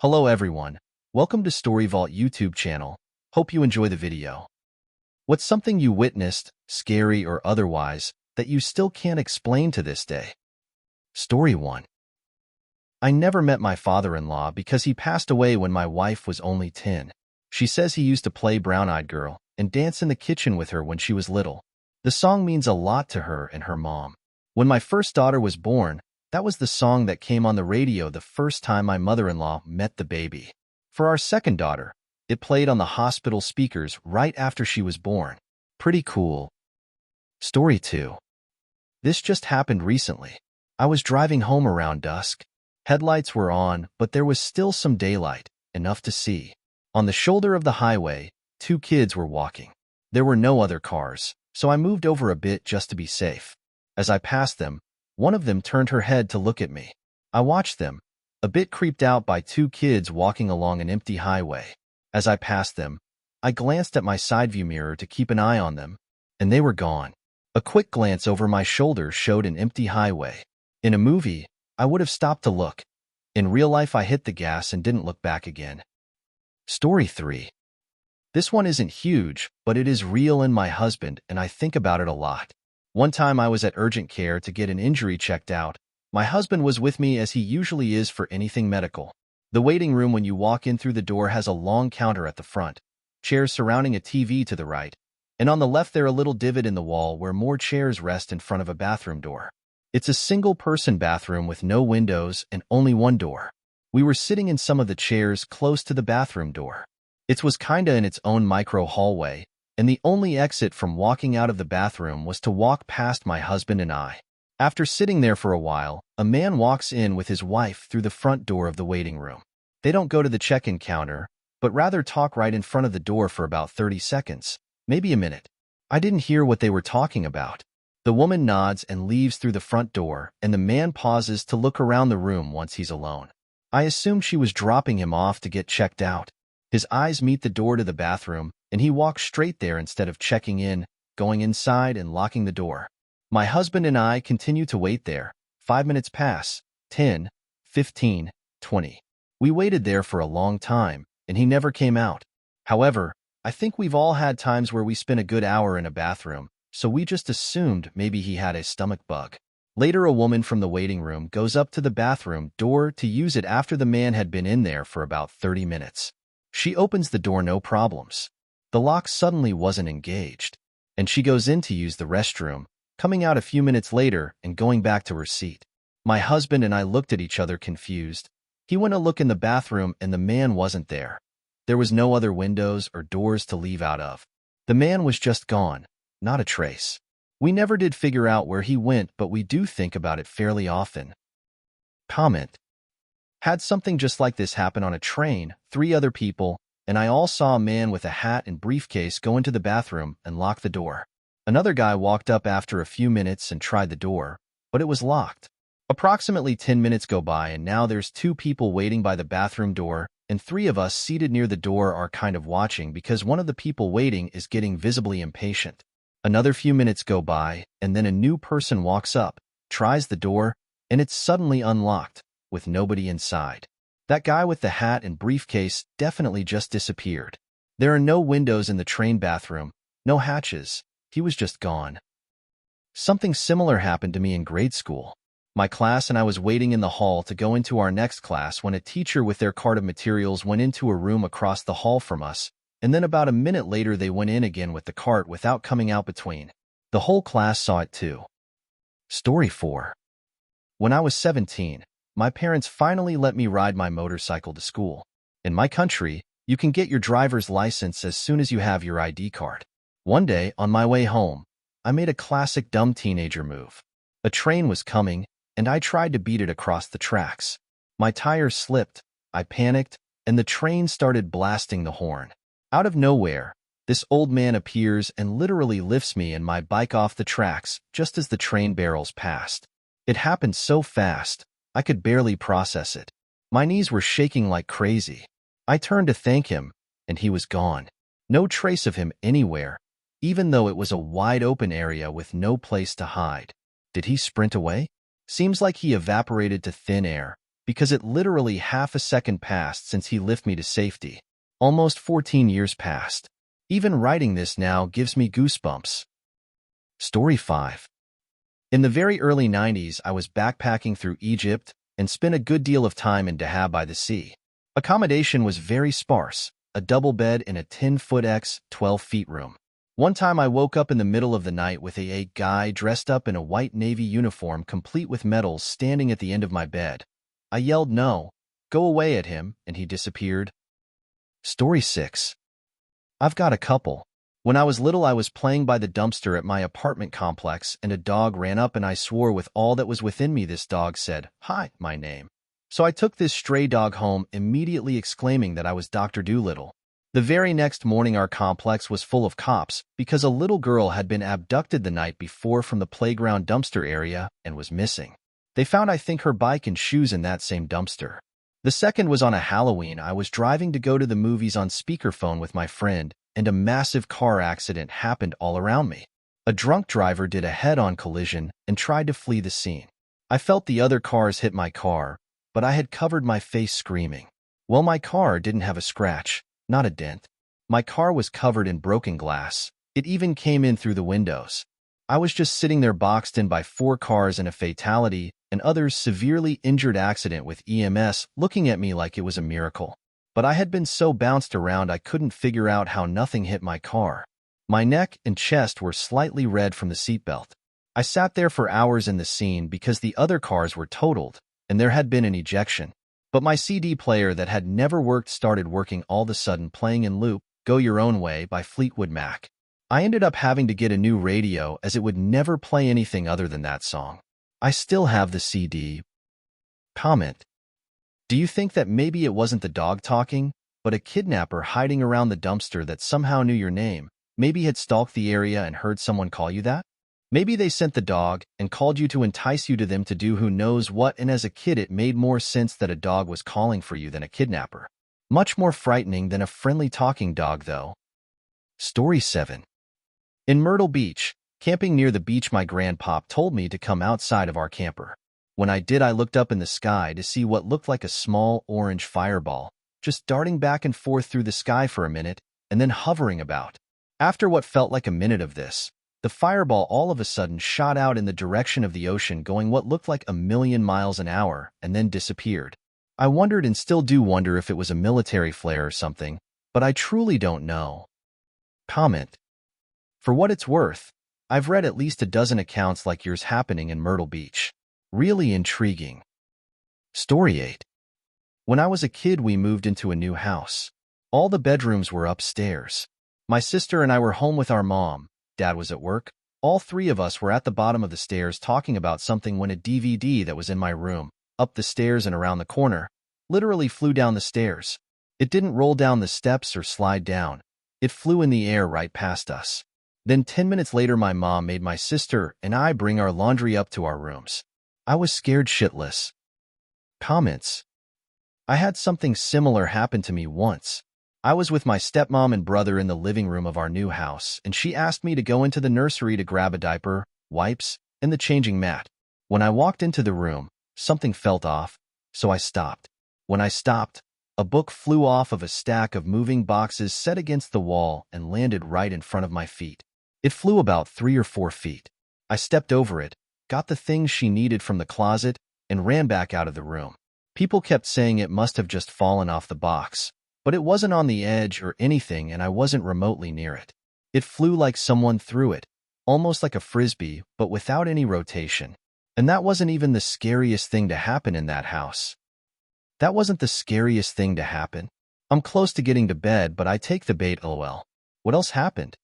Hello everyone, welcome to Story Vault YouTube channel. Hope you enjoy the video. What's something you witnessed, scary or otherwise, that you still can't explain to this day? Story 1. I never met my father-in-law because he passed away when my wife was only 10. She says he used to play Brown-Eyed Girl and dance in the kitchen with her when she was little. The song means a lot to her and her mom. When my first daughter was born, that was the song that came on the radio the first time my mother-in-law met the baby. For our second daughter, it played on the hospital speakers right after she was born. Pretty cool. Story 2. This just happened recently. I was driving home around dusk. Headlights were on, but there was still some daylight, enough to see. On the shoulder of the highway, 2 kids were walking. There were no other cars, so I moved over a bit just to be safe. As I passed them, one of them turned her head to look at me. I watched them, a bit creeped out by 2 kids walking along an empty highway. As I passed them, I glanced at my side view mirror to keep an eye on them, and they were gone. A quick glance over my shoulder showed an empty highway. In a movie, I would have stopped to look. In real life, I hit the gas and didn't look back again. Story 3. This one isn't huge, but it is real in my husband, and I think about it a lot. One time I was at urgent care to get an injury checked out. My husband was with me as he usually is for anything medical. The waiting room when you walk in through the door has a long counter at the front, chairs surrounding a TV to the right, and on the left there a little divot in the wall where more chairs rest in front of a bathroom door. It's a single-person bathroom with no windows and only one door. We were sitting in some of the chairs close to the bathroom door. It was kinda in its own micro hallway, and the only exit from walking out of the bathroom was to walk past my husband and I. After sitting there for a while, a man walks in with his wife through the front door of the waiting room. They don't go to the check-in counter, but rather talk right in front of the door for about 30 seconds, maybe a minute. I didn't hear what they were talking about. The woman nods and leaves through the front door, and the man pauses to look around the room once he's alone. I assumed she was dropping him off to get checked out. His eyes meet the door to the bathroom, and he walks straight there instead of checking in, going inside and locking the door. My husband and I continue to wait there. 5 minutes pass, 10, 15, 20. We waited there for a long time, and he never came out. However, I think we've all had times where we spent a good hour in a bathroom, so we just assumed maybe he had a stomach bug. Later, a woman from the waiting room goes up to the bathroom door to use it after the man had been in there for about 30 minutes. She opens the door no problems. The lock suddenly wasn't engaged, and she goes in to use the restroom, coming out a few minutes later and going back to her seat. My husband and I looked at each other confused. He went to look in the bathroom and the man wasn't there. There was no other windows or doors to leave out of. The man was just gone, not a trace. We never did figure out where he went, but we do think about it fairly often. Comment. Had something just like this happen on a train, 3 other people, and I all saw a man with a hat and briefcase go into the bathroom and lock the door. Another guy walked up after a few minutes and tried the door, but it was locked. Approximately 10 minutes go by and now there's 2 people waiting by the bathroom door, and 3 of us seated near the door are kind of watching because one of the people waiting is getting visibly impatient. Another few minutes go by, and then a new person walks up, tries the door, and it's suddenly unlocked, with nobody inside. That guy with the hat and briefcase definitely just disappeared. There are no windows in the train bathroom, no hatches. He was just gone. Something similar happened to me in grade school. My class and I was waiting in the hall to go into our next class when a teacher with their cart of materials went into a room across the hall from us, and then about a minute later they went in again with the cart without coming out between. The whole class saw it too. Story 4. When I was 17, my parents finally let me ride my motorcycle to school. In my country, you can get your driver's license as soon as you have your ID card. One day, on my way home, I made a classic dumb teenager move. A train was coming, and I tried to beat it across the tracks. My tires slipped, I panicked, and the train started blasting the horn. Out of nowhere, this old man appears and literally lifts me and my bike off the tracks just as the train barrels past. It happened so fast, I could barely process it. My knees were shaking like crazy. I turned to thank him, and he was gone. No trace of him anywhere, even though it was a wide-open area with no place to hide. Did he sprint away? Seems like he evaporated to thin air, because it literally half a second passed since he lifted me to safety. Almost 14 years passed. Even writing this now gives me goosebumps. Story 5. In the very early 90s, I was backpacking through Egypt and spent a good deal of time in Dahab by the sea. Accommodation was very sparse, a double bed in a 10-foot x 12-feet room. One time I woke up in the middle of the night with a guy dressed up in a white Navy uniform complete with medals standing at the end of my bed. I yelled no, go away at him, and he disappeared. Story 6. I've got a couple. When I was little, I was playing by the dumpster at my apartment complex, and a dog ran up and I swore with all that was within me this dog said, "Hi, my name." So I took this stray dog home, immediately exclaiming that I was Dr. Dolittle. The very next morning, our complex was full of cops because a little girl had been abducted the night before from the playground dumpster area and was missing. They found, I think, her bike and shoes in that same dumpster. The second was on a Halloween. I was driving to go to the movies on speakerphone with my friend, and a massive car accident happened all around me. A drunk driver did a head-on collision and tried to flee the scene. I felt the other cars hit my car, but I had covered my face screaming. Well, my car didn't have a scratch, not a dent. My car was covered in broken glass. It even came in through the windows. I was just sitting there boxed in by 4 cars and a fatality, and others severely injured accident with EMS looking at me like it was a miracle. But I had been so bounced around I couldn't figure out how nothing hit my car. My neck and chest were slightly red from the seatbelt. I sat there for hours in the scene because the other cars were totaled, and there had been an ejection. But my CD player that had never worked started working all of a sudden, playing in loop, Go Your Own Way by Fleetwood Mac. I ended up having to get a new radio as it would never play anything other than that song. I still have the CD. Comment. Do you think that maybe it wasn't the dog talking, but a kidnapper hiding around the dumpster that somehow knew your name, maybe had stalked the area and heard someone call you that? Maybe they sent the dog and called you to entice you to them to do who knows what, and as a kid it made more sense that a dog was calling for you than a kidnapper. Much more frightening than a friendly talking dog, though. Story 7. In Myrtle Beach, camping near the beach, my grandpop told me to come outside of our camper. When I did, I looked up in the sky to see what looked like a small orange fireball, just darting back and forth through the sky for a minute, and then hovering about. After what felt like a minute of this, the fireball all of a sudden shot out in the direction of the ocean, going what looked like 1,000,000 miles an hour, and then disappeared. I wondered, and still do wonder, if it was a military flare or something, but I truly don't know. Comment. For what it's worth, I've read at least a dozen accounts like yours happening in Myrtle Beach. Really intriguing. Story 8. When I was a kid, we moved into a new house. All the bedrooms were upstairs. My sister and I were home with our mom. Dad was at work. All 3 of us were at the bottom of the stairs talking about something when a DVD that was in my room, up the stairs and around the corner, literally flew down the stairs. It didn't roll down the steps or slide down. It flew in the air right past us. Then 10 minutes later, my mom made my sister and I bring our laundry up to our rooms. I was scared shitless. Comments. I had something similar happen to me once. I was with my stepmom and brother in the living room of our new house, and she asked me to go into the nursery to grab a diaper, wipes, and the changing mat. When I walked into the room, something felt off, so I stopped. When I stopped, a book flew off of a stack of moving boxes set against the wall and landed right in front of my feet. It flew about 3 or 4 feet. I stepped over it, got the things she needed from the closet, and ran back out of the room. People kept saying it must have just fallen off the box, but it wasn't on the edge or anything, and I wasn't remotely near it. It flew like someone threw it, almost like a frisbee, but without any rotation. And that wasn't even the scariest thing to happen in that house. That wasn't the scariest thing to happen. I'm close to getting to bed, but I take the bait, lol. What else happened?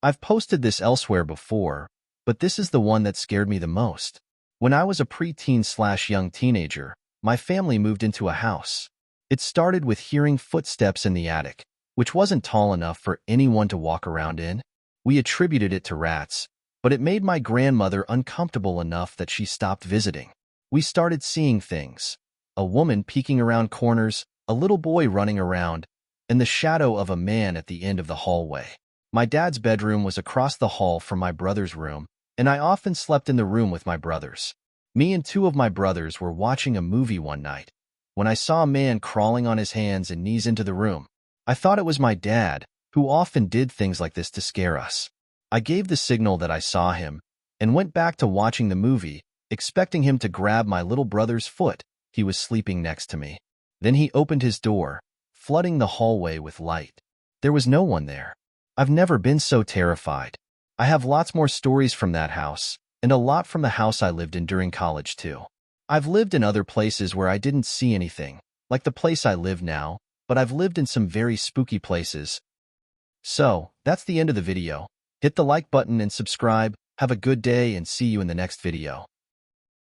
I've posted this elsewhere before, but this is the one that scared me the most. When I was a preteen/young teenager, my family moved into a house. It started with hearing footsteps in the attic, which wasn't tall enough for anyone to walk around in. We attributed it to rats, but it made my grandmother uncomfortable enough that she stopped visiting. We started seeing things. A woman peeking around corners, a little boy running around, and the shadow of a man at the end of the hallway. My dad's bedroom was across the hall from my brother's room, and I often slept in the room with my brothers. Me and two of my brothers were watching a movie one night when I saw a man crawling on his hands and knees into the room. I thought it was my dad, who often did things like this to scare us. I gave the signal that I saw him and went back to watching the movie, expecting him to grab my little brother's foot. He was sleeping next to me. Then he opened his door, flooding the hallway with light. There was no one there. I've never been so terrified. I have lots more stories from that house, and a lot from the house I lived in during college too. I've lived in other places where I didn't see anything, like the place I live now, but I've lived in some very spooky places. So, that's the end of the video. Hit the like button and subscribe. Have a good day and see you in the next video.